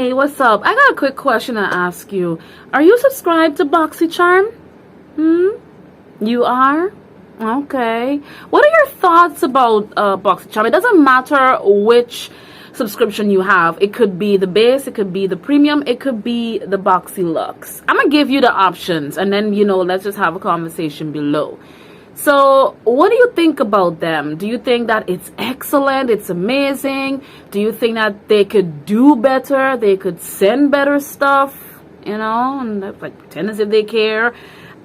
Hey, what's up? I got a quick question to ask you. Are you subscribed to Boxycharm? You are? Okay. What are your thoughts about Boxycharm? It doesn't matter which subscription you have. It could be the base, it could be the premium, it could be the Boxy Lux. I'm gonna give you the options and then, let's just have a conversation below. So what do you think about them? Do you think that it's excellent, it's amazing? Do you think that they could do better, they could send better stuff, and like pretend as if they care?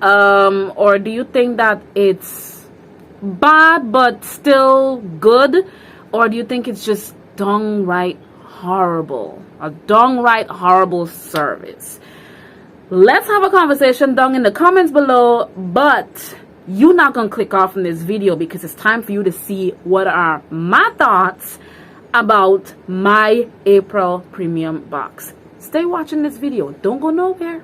Or do you think that it's bad but still good? Or do you think it's just downright horrible? A downright horrible service? Let's have a conversation down in the comments below, but you're not gonna click off from this video because it's time for you to see what are my thoughts about my April Premium Box. Stay watching this video. Don't go nowhere.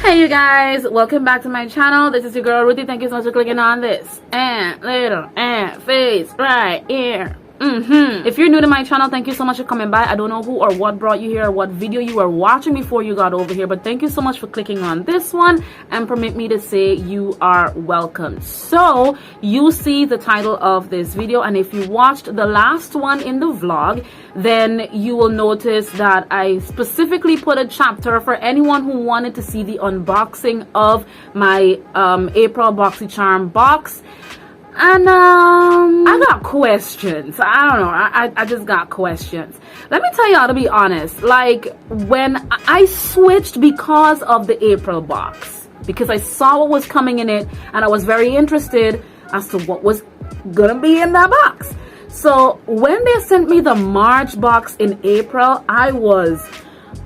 Hey you guys, welcome back to my channel. This is your girl Ruthie. Thank you so much for clicking on this and little and face right here. If you're new to my channel, thank you so much for coming by. I don't know who or what brought you here or what video you were watching before you got over here, but thank you so much for clicking on this one, and permit me to say you are welcome. So you see the title of this video, and if you watched the last one in the vlog, then you will notice that I specifically put a chapter for anyone who wanted to see the unboxing of my April Boxycharm box. And I got questions. I don't know, I just got questions. Let me tell y'all, to be honest, like when I switched because of the April box, because I saw what was coming in it and I was very interested as to what was gonna be in that box. So when they sent me the March box in April, I was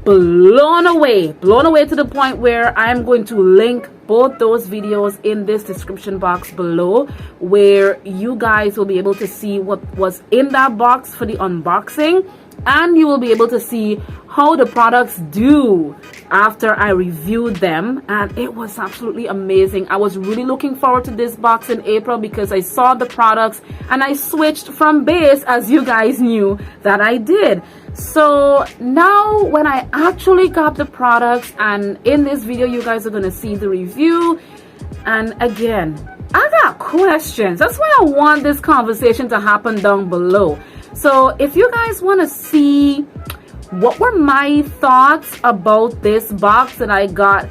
blown away to the point where I'm going to link both those videos in this description box below, where you guys will be able to see what was in that box for the unboxing, and you will be able to see how the products do after I reviewed them. And it was absolutely amazing. I was really looking forward to this box in April because I saw the products and I switched from base, as you guys knew that I did. So now when I actually got the products, and in this video you guys are going to see the review, and again I got questions. That's why I want this conversation to happen down below. So if you guys want to see what were my thoughts about this box that I got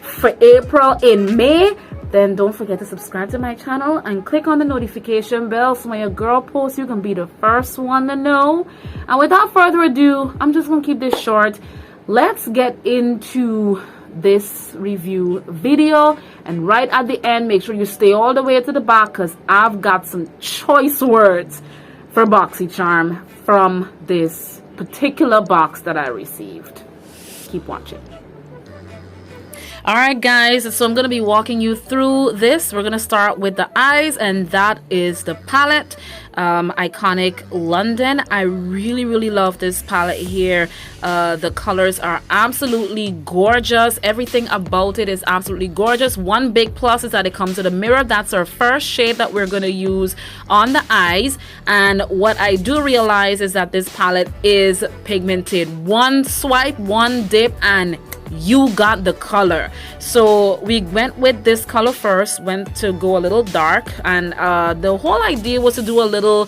for April in May, then don't forget to subscribe to my channel and click on the notification bell so when your girl posts, you can be the first one to know. And without further ado, I'm just gonna keep this short. Let's get into this review video, and right at the end, make sure you stay all the way to the back because I've got some choice words for Boxycharm from this particular box that I received. Keep watching. Alright guys, so I'm going to be walking you through this. We're going to start with the eyes, and that is the palette, Iconic London. I really love this palette here. The colors are absolutely gorgeous. Everything about it is absolutely gorgeous. One big plus is that it comes with a mirror. That's our first shade that we're going to use on the eyes. And what I do realize is that this palette is pigmented. One swipe, one dip, and you got the color. So we went with this color first, went to go a little dark, and the whole idea was to do a little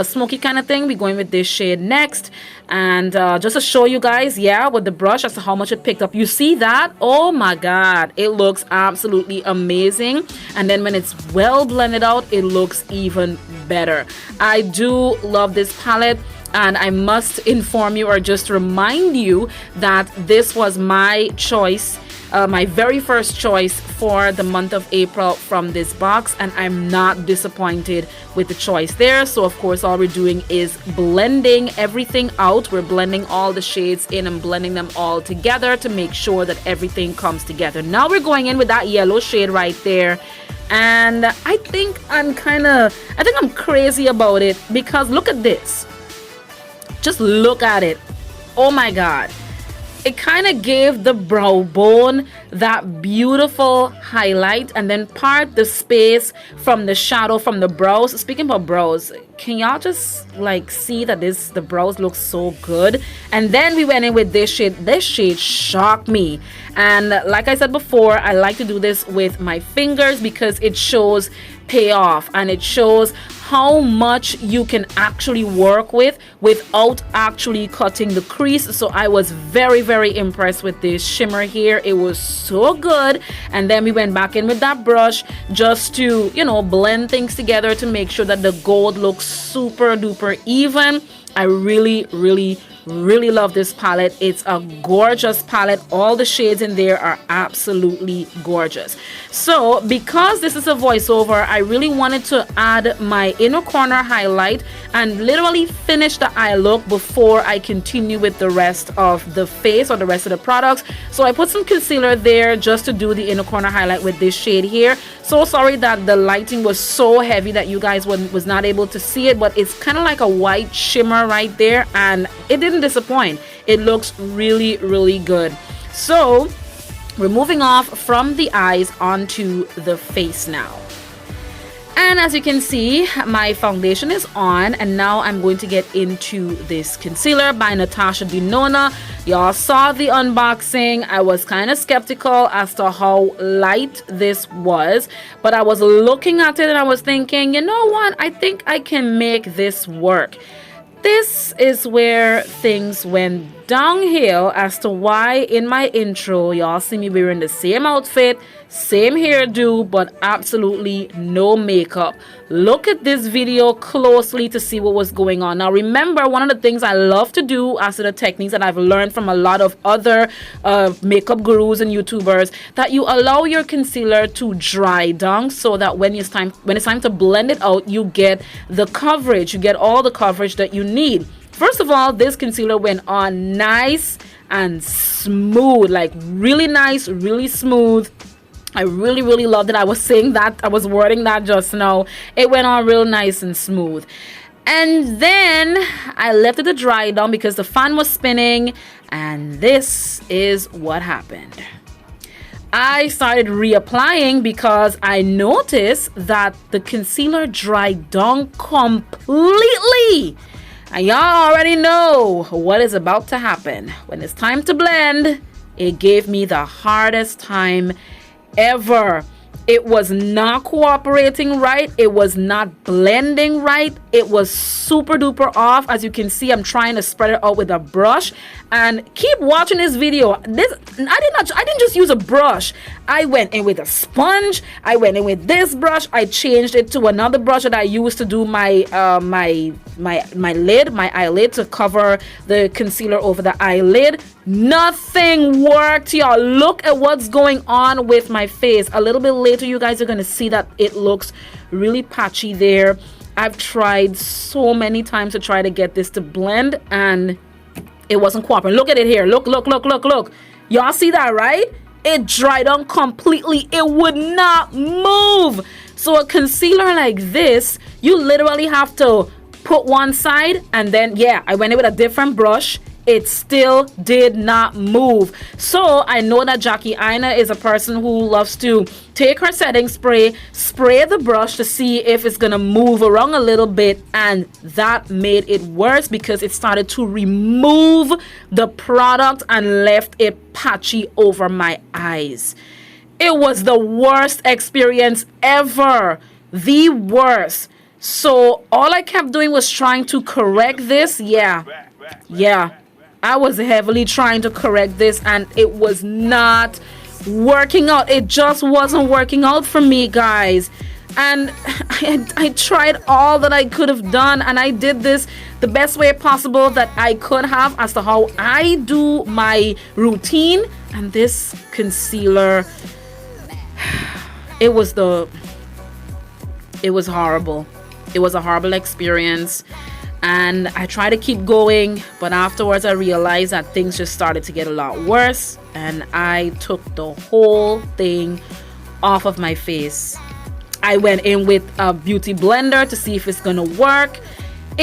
smoky kind of thing. We're going with this shade next, and just to show you guys, yeah, with the brush as to how much it picked up. You see that? Oh my god, it looks absolutely amazing. And then when it's well blended out, it looks even better. I do love this palette. And I must inform you, or just remind you, that this was my choice, my very first choice for the month of April from this box, and I'm not disappointed with the choice there. So of course all we're doing is blending everything out. We're blending all the shades in and blending them all together to make sure that everything comes together. Now we're going in with that yellow shade right there. And I think I'm crazy about it, because look at this. Just look at it. Oh my god. It kind of gave the brow bone that beautiful highlight and then part the space from the shadow from the brows. Speaking about brows, can y'all just like see that the brows look so good? And then we went in with this shade. This shade shocked me, and like I said before, I like to do this with my fingers because it shows payoff and it shows how much you can actually work with without actually cutting the crease. So I was very impressed with this shimmer here. It was so good. And then we went back in with that brush just to, you know, blend things together to make sure that the gold looks super duper even. I really love this palette. It's a gorgeous palette. All the shades in there are absolutely gorgeous. So because this is a voiceover, I really wanted to add my inner corner highlight and literally finish the eye look before I continue with the rest of the face or the rest of the products. So I put some concealer there just to do the inner corner highlight with this shade here. So sorry that the lighting was so heavy that you guys was not able to see it, but it's kind of like a white shimmer right there, and it didn't disappoint. It looks really good. So we're moving off from the eyes onto the face now. And as you can see, my foundation is on, and now I'm going to get into this concealer by Natasha Denona. Y'all saw the unboxing. I was kind of skeptical as to how light this was, but I was looking at it and I was thinking, you know what, I think I can make this work. This is where things went downhill as to why in my intro y'all see me wearing the same outfit, same hairdo, but absolutely no makeup. Look at this video closely to see what was going on. Now remember, one of the things I love to do as to the techniques that I've learned from a lot of other makeup gurus and YouTubers, that you allow your concealer to dry down so that when it's time to blend it out, you get the coverage, you get all the coverage that you need. First of all, this concealer went on nice and smooth, like really nice, really smooth. I really loved it. I was saying that, I was wording that just now. It went on real nice and smooth. And then I left it to dry down because the fan was spinning, and this is what happened. I started reapplying because I noticed that the concealer dried down completely. And y'all already know what is about to happen. When it's time to blend, it gave me the hardest time ever. It was not cooperating right. It was not blending right. It was super duper off. As you can see, I'm trying to spread it out with a brush. And keep watching this video. I didn't just use a brush. I went in with a sponge. I went in with this brush. I changed it to another brush that I used to do my eyelid, to cover the concealer over the eyelid. Nothing worked, y'all. Look at what's going on with my face. A little bit later, you guys are gonna see that it looks really patchy there. I've tried so many times to try to get this to blend, and it wasn't cooperating. Look at it here. Look. Y'all see that, right? It dried on completely. It would not move. So a concealer like this, you literally have to put one side, and then, yeah, I went in with a different brush. It still did not move. So I know that Jackie Aina is a person who loves to take her setting spray, spray the brush to see if it's gonna move around a little bit, and that made it worse because it started to remove the product and left it patchy over my eyes. It was the worst experience ever. The worst. So all I kept doing was trying to correct this. Yeah. I was heavily trying to correct this, and it was not working out. It just wasn't working out for me, guys. And I tried all that I could have done, and I did this the best way possible that I could have as to how I do my routine. And this concealer, it was horrible. It was a horrible experience. And I tried to keep going, but afterwards I realized that things just started to get a lot worse, and I took the whole thing off of my face. I went in with a beauty blender to see if it's gonna work.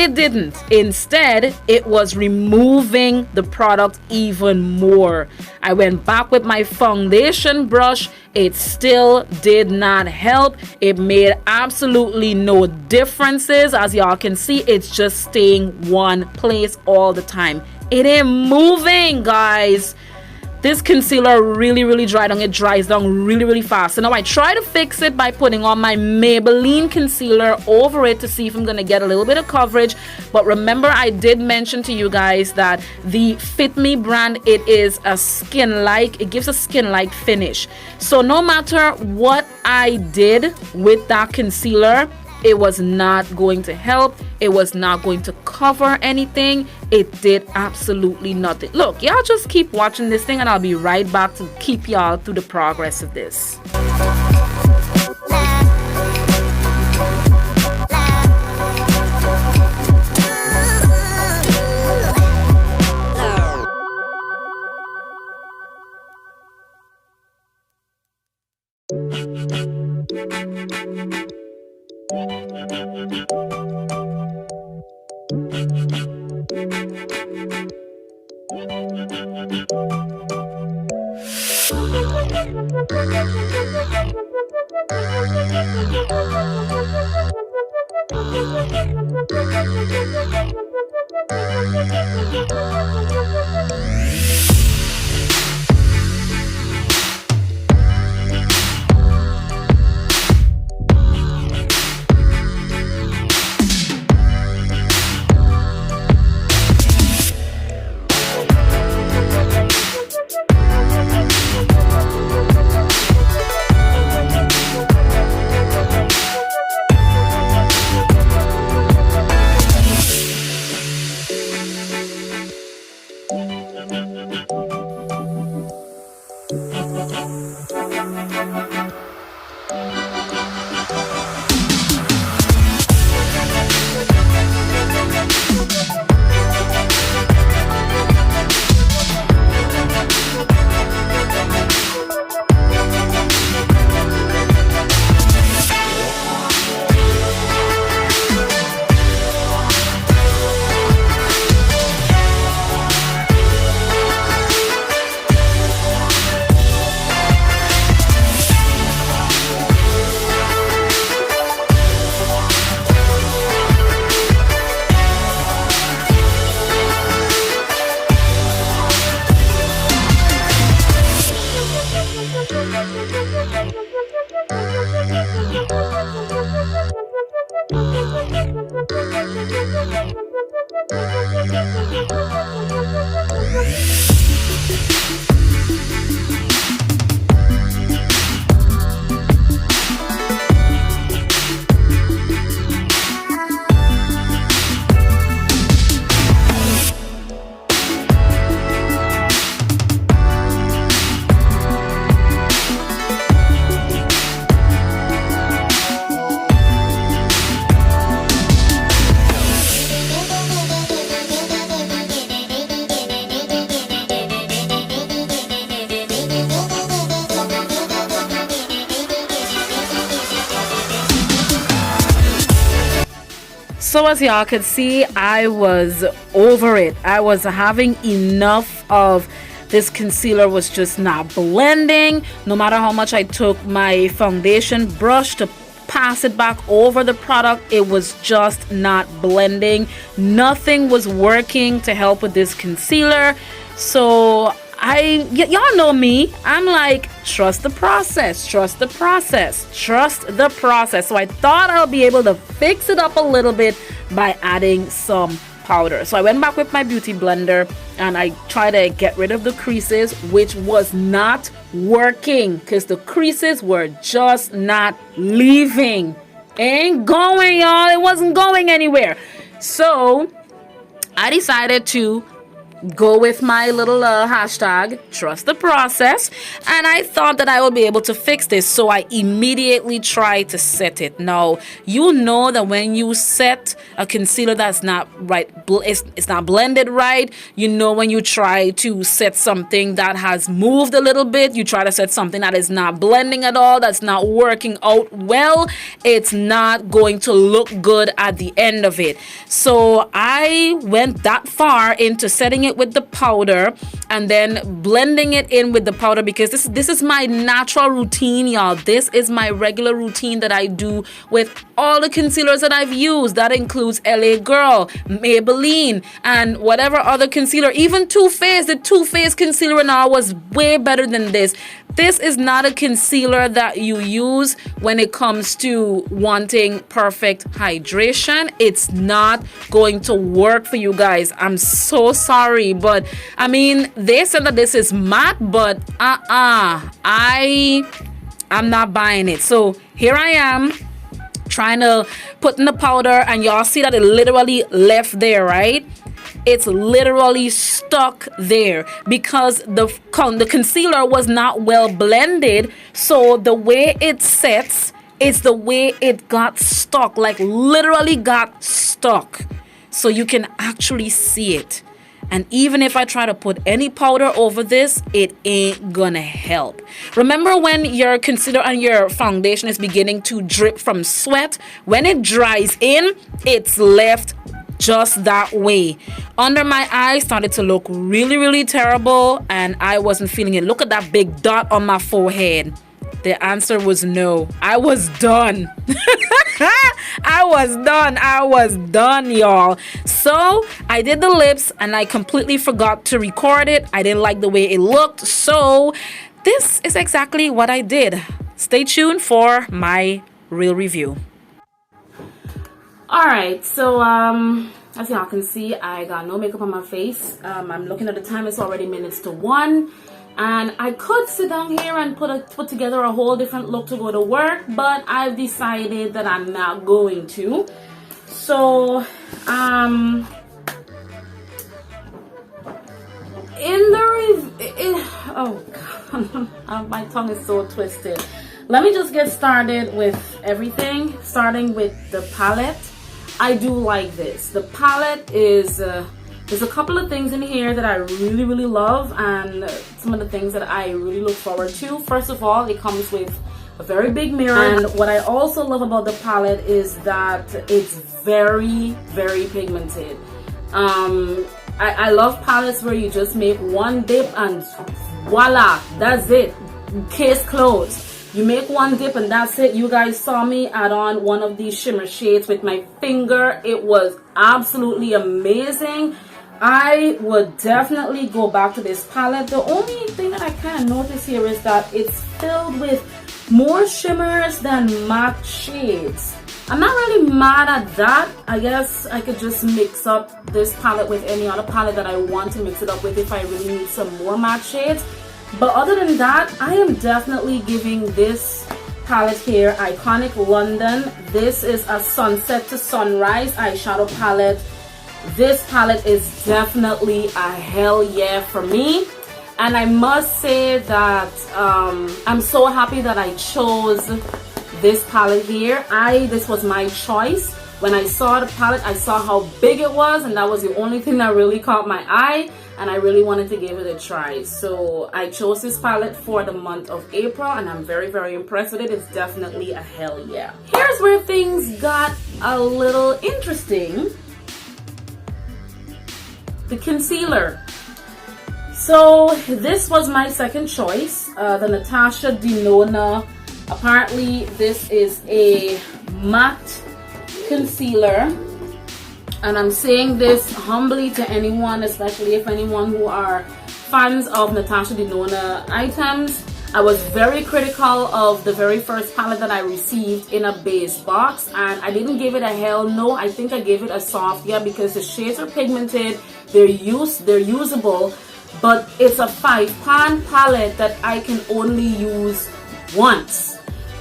It didn't. Instead, it was removing the product even more. I went back with my foundation brush. It still did not help. It made absolutely no differences. As y'all can see, it's just staying one place all the time. It ain't moving, guys. This concealer really dried down. It dries down really fast. So now I try to fix it by putting on my Maybelline concealer over it to see if I'm gonna get a little bit of coverage. But remember, I did mention to you guys that the Fit Me brand, it is a skin-like, it gives a skin-like finish. So no matter what I did with that concealer, it was not going to help. It was not going to cover anything. It did absolutely nothing. Look, y'all just keep watching this thing and I'll be right back to keep y'all through the progress of this. So as y'all could see, I was over it. I was having enough of this concealer. Was just not blending. No matter how much I took my foundation brush to pass it back over the product, it was just not blending. Nothing was working to help with this concealer. So y'all know me, I'm like, trust the process, trust the process, trust the process. So I thought I'll be able to fix it up a little bit by adding some powder. So I went back with my beauty blender and I tried to get rid of the creases, which was not working because the creases were just not leaving. Ain't going, y'all. It wasn't going anywhere. So I decided to go with my little hashtag, trust the process, and I thought that I would be able to fix this, so I immediately tried to set it. Now, you know that when you set a concealer that's not right, it's not blended right, you know when you try to set something that has moved a little bit, you try to set something that is not blending at all, that's not working out well, it's not going to look good at the end of it. So I went that far into setting it with the powder and then blending it in with the powder, because this is my natural routine, y'all. This is my regular routine that I do with all the concealers that I've used. That includes LA Girl, Maybelline, and whatever other concealer, even Too Faced. The Too Faced concealer and all was way better than this. This is not a concealer that you use when it comes to wanting perfect hydration. It's not going to work for you guys. I'm so sorry, but I mean, they said that this is matte, but I'm not buying it. So here I am trying to put in the powder, and y'all see that it literally left there, right? It's literally stuck there because the concealer was not well blended. So the way it sets is the way it got stuck, like literally got stuck. So you can actually see it. And even if I try to put any powder over this, it ain't gonna help. Remember when your concealer and your foundation is beginning to drip from sweat? When it dries in, it's left just that way. Under my eyes started to look really, really terrible, and I wasn't feeling it. Look at that big dot on my forehead. The answer was no. I was done. I was done, y'all. So I did the lips and I completely forgot to record it. I didn't like the way it looked. So this is exactly what I did. Stay tuned for my real review. Alright, so as y'all can see, I got no makeup on my face. I'm looking at the time, it's already minutes to 1. And I could sit down here and put together a whole different look to go to work, but I've decided that I'm not going to. So, oh God, my tongue is so twisted. Let me just get started with everything, starting with the palette. I do like this. The palette is, there's a couple of things in here that I really, really love, and some of the things that I really look forward to. First of all, it comes with a very big mirror, and what I also love about the palette is that it's very, very pigmented. I love palettes where you just make one dip and voila, that's it, case closed. You make one dip and that's it. You guys saw me add on one of these shimmer shades with my finger. It was absolutely amazing. I would definitely go back to this palette. The only thing that I kind of notice here is that it's filled with more shimmers than matte shades. I'm not really mad at that. I guess I could just mix up this palette with any other palette that I want to mix it up with if I really need some more matte shades. But other than that, I am definitely giving this palette here, Iconic London. This is a Sunset to Sunrise eyeshadow palette. This palette is definitely a hell yeah for me. And I must say that I'm so happy that I chose this palette here. This was my choice. When I saw the palette, I saw how big it was, and that was the only thing that really caught my eye, and I really wanted to give it a try. So I chose this palette for the month of April, and I'm very, very impressed with it. It's definitely a hell yeah. Here's where things got a little interesting. The concealer. So this was my second choice, the Natasha Denona. Apparently this is a matte concealer, and I'm saying this humbly to anyone, especially if anyone who are fans of Natasha Denona items. I was very critical of the very first palette that I received in a base box, and I didn't give it a hell no. I think I gave it a soft yeah, because the shades are pigmented, they're usable, but it's a 5-pan palette that I can only use once.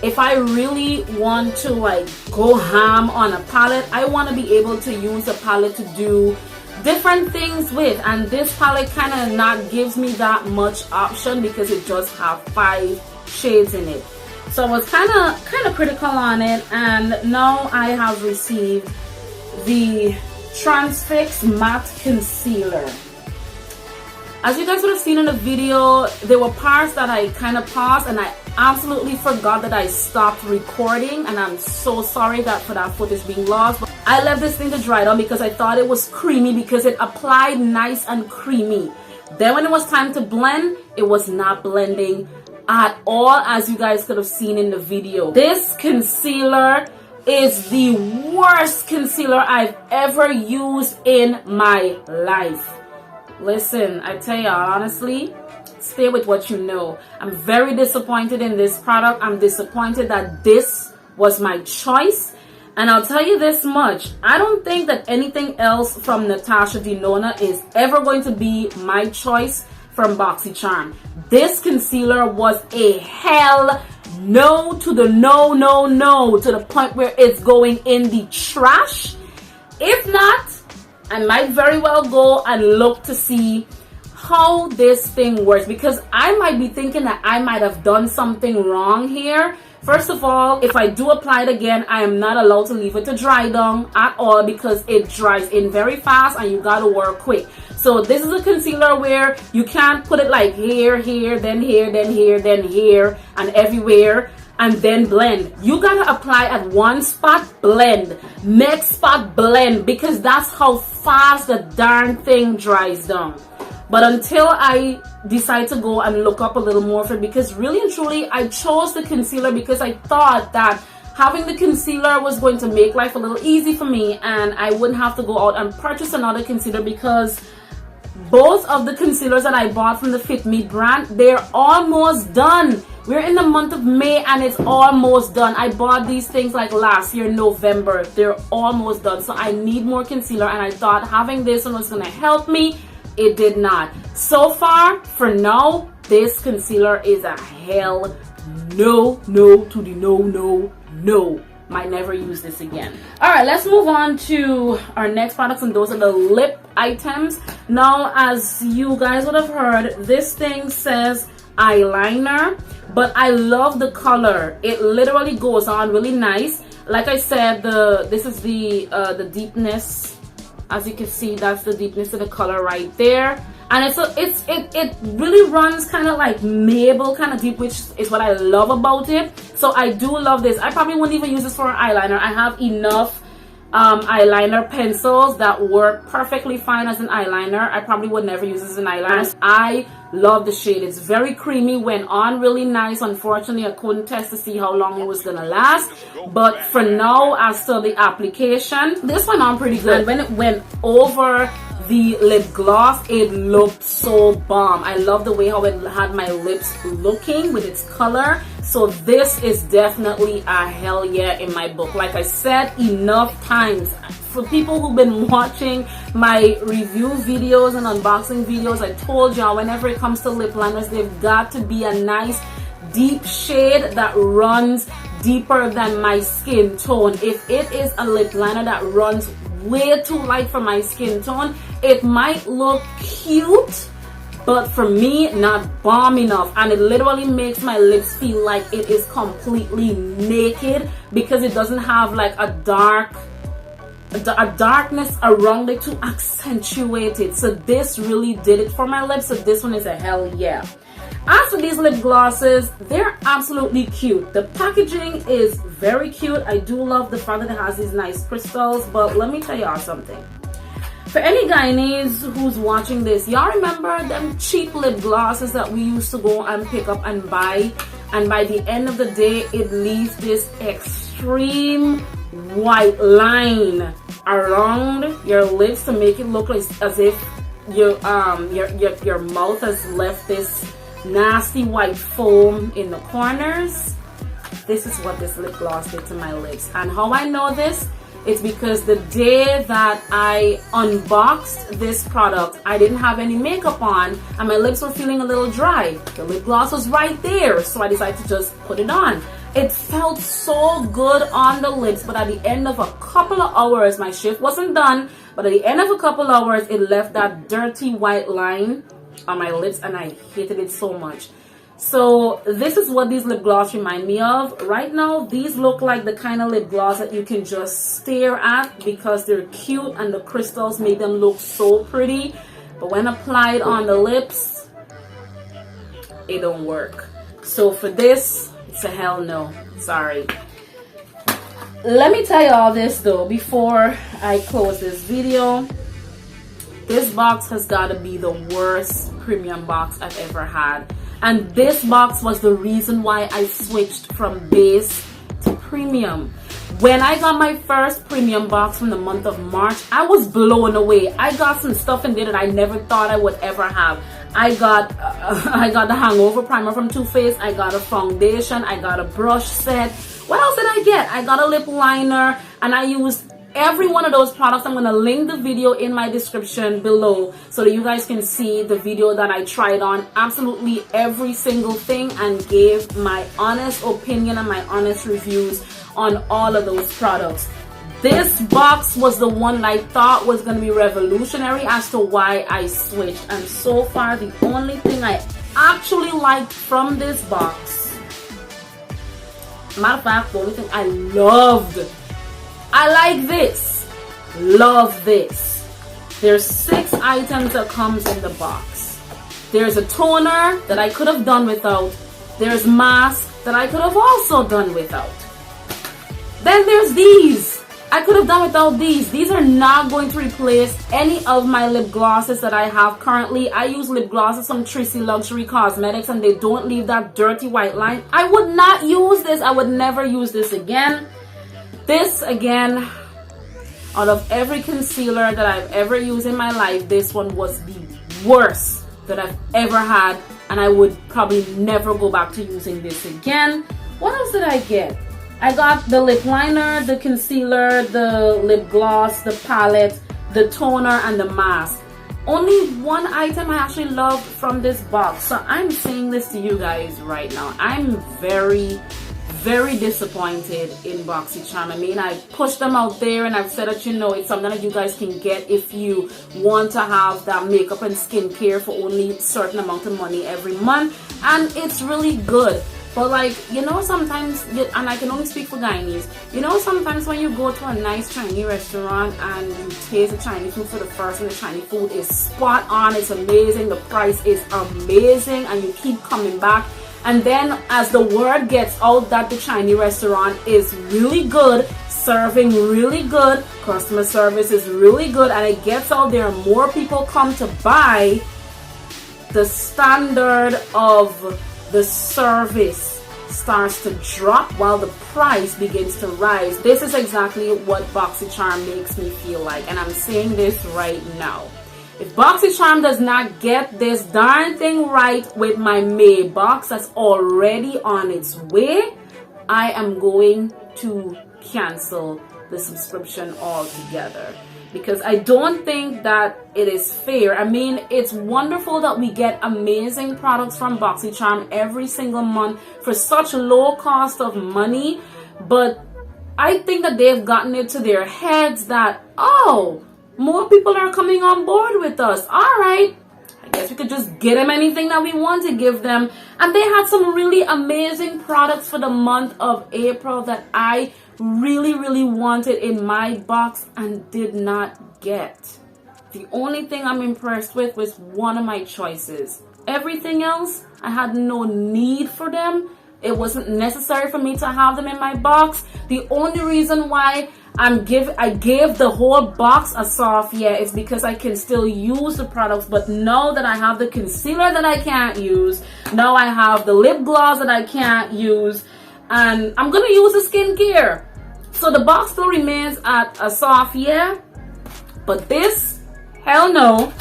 If I really want to like go ham on a palette, I want to be able to use a palette to do different things with, and this palette kind of not gives me that much option because it just have 5 shades in it. So I was kind of critical on it, and now I have received the Transfix Matte Concealer. As you guys would have seen in the video, there were parts that I kind of paused, and I absolutely forgot that I stopped recording, and I'm so sorry for that footage being lost. But I left this thing to dry down because I thought it was creamy, because it applied nice and creamy. Then when it was time to blend, it was not blending at all, as you guys could have seen in the video. This concealer is the worst concealer I've ever used in my life. Listen, I tell y'all honestly, stay with what you know. I'm very disappointed in this product. I'm disappointed that this was my choice. And I'll tell you this much, I don't think that anything else from Natasha Denona is ever going to be my choice from Boxycharm. This concealer was a hell no to the no, to the point where it's going in the trash. If not, I might very well go and look to see how this thing works, because I might be thinking that I might have done something wrong here. First of all, if I do apply it again, I am not allowed to leave it to dry down at all, because it dries in very fast and you gotta work quick. So this is a concealer where you can't put it like here, then here, then here, then here, and everywhere, and then blend. You gotta apply at one spot, blend, next spot, blend, because that's how fast the darn thing dries down. But until I decide to go and look up a little more for it, because really and truly I chose the concealer because I thought that having the concealer was going to make life a little easy for me, and I wouldn't have to go out and purchase another concealer, because both of the concealers that I bought from the Fit Me brand, they're almost done. We're in the month of May and it's almost done. I bought these things like last year, November. They're almost done. So I need more concealer, and I thought having this one was going to help me. It did not. So far, for now, this concealer is a hell no to the no. Might never use this again. Alright, let's move on to our next products, and those are the lip items. Now, as you guys would have heard, this thing says eyeliner, but I love the color. It literally goes on really nice. Like I said, this is the deepness. As you can see, that's the deepness of the color right there, and it really runs kind of like Mabel kind of deep, which is what I love about it. So I do love this. I probably wouldn't even use this for an eyeliner. I have enough eyeliner pencils that work perfectly fine as an eyeliner. I probably would never use this as an eyeliner. I love the shade. It's very creamy, went on really nice. Unfortunately, I couldn't test to see how long it was gonna last, but for now, as to the application, this went on pretty good. When it went over the lip gloss, it looked so bomb. I love the way how it had my lips looking with its color. So this is definitely a hell yeah in my book. Like I said enough times, for people who've been watching my review videos and unboxing videos, I told y'all whenever it comes to lip liners, they've got to be a nice deep shade that runs deeper than my skin tone. If it is a lip liner that runs way too light for my skin tone, it might look cute, but for me, not bomb enough. And it literally makes my lips feel like it is completely naked, because it doesn't have like a darkness around it to accentuate it. So this really did it for my lips. So this one is a hell yeah. As for these lip glosses, they're absolutely cute. The packaging is very cute. I do love the fact that it has these nice crystals, but let me tell y'all something. For any guys who's watching this, y'all remember them cheap lip glosses that we used to go and pick up and buy, and by the end of the day, it leaves this extreme white line around your lips to make it look like as if your mouth has left this nasty white foam in the corners. This is what this lip gloss did to my lips. And how I know this, it's because the day that I unboxed this product, I didn't have any makeup on and my lips were feeling a little dry. The lip gloss was right there, so I decided to just put it on. It felt so good on the lips, but at the end of a couple of hours, my shift wasn't done, but at the end of a couple of hours, it left that dirty white line on my lips, and I hated it so much. So this is what these lip gloss remind me of. Right now, these look like the kind of lip gloss that you can just stare at because they're cute and the crystals make them look so pretty. But when applied on the lips, it don't work. So for this, it's a hell no. Sorry. Let me tell you all this though before I close this video. This box has got to be the worst premium box I've ever had. And this box was the reason why I switched from base to premium. When I got my first premium box from the month of March, I was blown away. I got some stuff in there that I never thought I would ever have. I got the Hangover Primer from Too Faced. I got a foundation. I got a brush set. What else did I get? I got a lip liner, and I used every one of those products. I'm going to link the video in my description below so that you guys can see the video that I tried on absolutely every single thing and gave my honest opinion and my honest reviews on all of those products. This box was the one that I thought was going to be revolutionary as to why I switched. And so far, the only thing I actually liked from this box, matter of fact, the only thing I loved, I like this. Love this. There's 6 items that comes in the box. There's a toner that I could have done without. There's mask that I could have also done without. Then there's these. I could have done without these. These are not going to replace any of my lip glosses that I have currently. I use lip glosses from Trissy Luxury Cosmetics and they don't leave that dirty white line. I would not use this. I would never use this again. This, again, out of every concealer that I've ever used in my life, this one was the worst that I've ever had, and I would probably never go back to using this again. What else did I get? I got the lip liner, the concealer, the lip gloss, the palette, the toner, and the mask. Only one item I actually loved from this box. So I'm saying this to you guys right now. I'm very disappointed in Boxycharm. I mean, I pushed them out there and I've said that, you know, it's something that you guys can get if you want to have that makeup and skincare for only a certain amount of money every month, and it's really good. But like, you know, sometimes, and I can only speak for Guyanese, you know, sometimes when you go to a nice Chinese restaurant and you taste the Chinese food for the first time, the Chinese food is spot on, it's amazing, the price is amazing, and you keep coming back. And then as the word gets out that the Chinese restaurant is really good, serving really good, customer service is really good, and it gets out there, more people come to buy, the standard of the service starts to drop while the price begins to rise. This is exactly what Boxycharm makes me feel like, and I'm saying this right now. If Boxycharm does not get this darn thing right with my May box that's already on its way, I am going to cancel the subscription altogether. Because I don't think that it is fair. I mean, it's wonderful that we get amazing products from Boxycharm every single month for such low cost of money. But I think that they've gotten it to their heads that, oh, more people are coming on board with us. All right, I guess we could just get them anything that we want to give them. And they had some really amazing products for the month of April that I really wanted in my box and did not get. The only thing I'm impressed with was one of my choices. Everything else, I had no need for them. It wasn't necessary for me to have them in my box. The only reason why I gave the whole box a soft is because I can still use the products. But now that I have the concealer that I can't use, now I have the lip gloss that I can't use, and I'm gonna use the skincare. So the box still remains at a soft but this, hell no.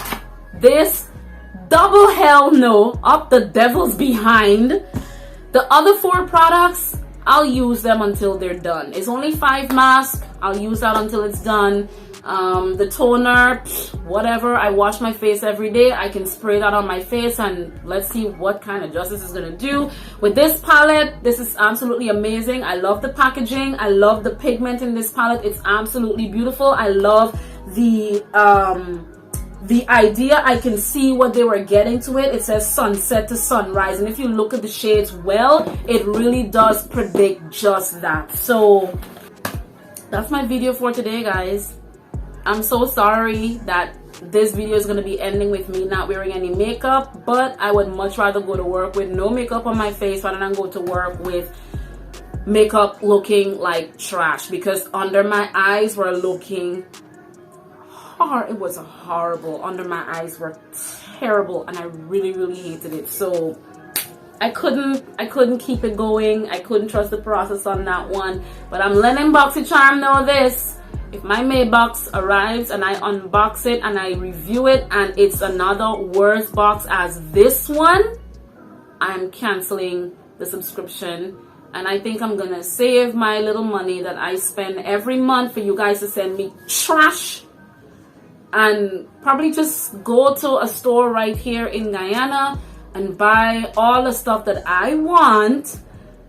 This, double hell no, up the devil's behind. The other 4 products, I'll use them until they're done. It's only 5 masks. I'll use that until it's done. The toner, whatever. I wash my face every day. I can spray that on my face, and let's see what kind of justice it's gonna do. With this palette, this is absolutely amazing. I love the packaging. I love the pigment in this palette. It's absolutely beautiful. I love the idea. I can see what they were getting to it. It says sunset to sunrise, and if you look at the shades well, it really does predict just that. So that's my video for today, guys. I'm so sorry that this video is going to be ending with me not wearing any makeup, but I would much rather go to work with no makeup on my face rather than go to work with makeup looking like trash, because under my eyes were looking hard. It was horrible. Under my eyes were terrible, and I really hated it. So I couldn't keep it going. I couldn't trust the process on that one. But I'm letting Boxycharm know this. If my May box arrives and I unbox it and I review it and it's another worse box as this one, I'm canceling the subscription. And I think I'm gonna save my little money that I spend every month for you guys to send me trash, and probably just go to a store right here in Guyana and buy all the stuff that I want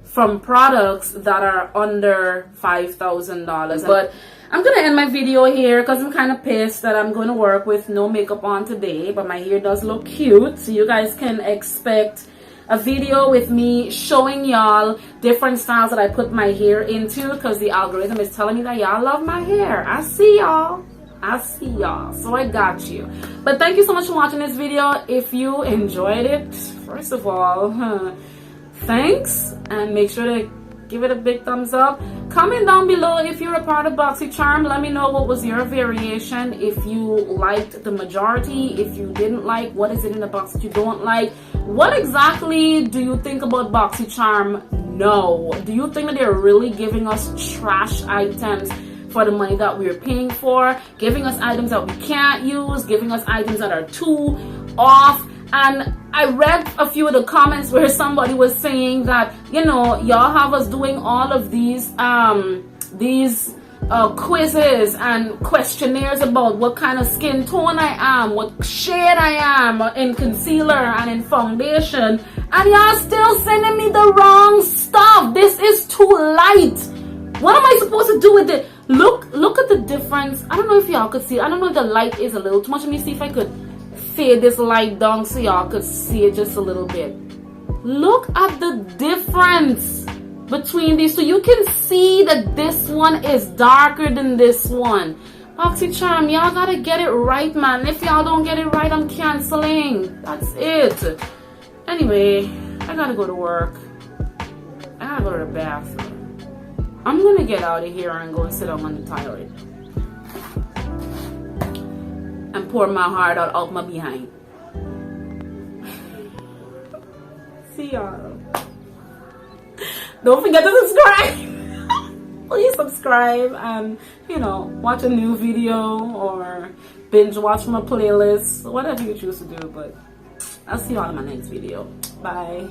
from products that are under $5,000. But I'm gonna end my video here because I'm kind of pissed that I'm going to work with no makeup on today, but my hair does look cute. So you guys can expect a video with me showing y'all different styles that I put my hair into, because the algorithm is telling me that y'all love my hair. I see y'all. So I got you. But thank you so much for watching this video. If you enjoyed it, first of all, thanks, and make sure to give it a big thumbs up. Comment down below if you're a part of Boxycharm. Let me know what was your variation. If you liked the majority, if you didn't like, what is it in the box that you don't like? What exactly do you think about Boxycharm? No. Do you think that they're really giving us trash items for the money that we're paying for, giving us items that we can't use, giving us items that are too off? And I read a few of the comments where somebody was saying that, you know, y'all have us doing all of these quizzes and questionnaires about what kind of skin tone I am, what shade I am in concealer and in foundation, and y'all still sending me the wrong stuff. This is too light. What am I supposed to do with it? Look at the difference. I don't know if y'all could see. I don't know if the light is a little too much. Let me see if I could fade this light down so y'all could see it just a little bit. Look at the difference between these two. You can see that this one is darker than this one. Boxycharm, y'all gotta get it right, man. If y'all don't get it right, I'm canceling. That's it. Anyway, I gotta go to work. I gotta go to the bathroom. I'm gonna get out of here and go and sit down on the toilet and pour my heart out my behind. See y'all. Don't forget to subscribe. Please subscribe and, you know, watch a new video or binge watch my playlist, whatever you choose to do. But I'll see you all in my next video. Bye.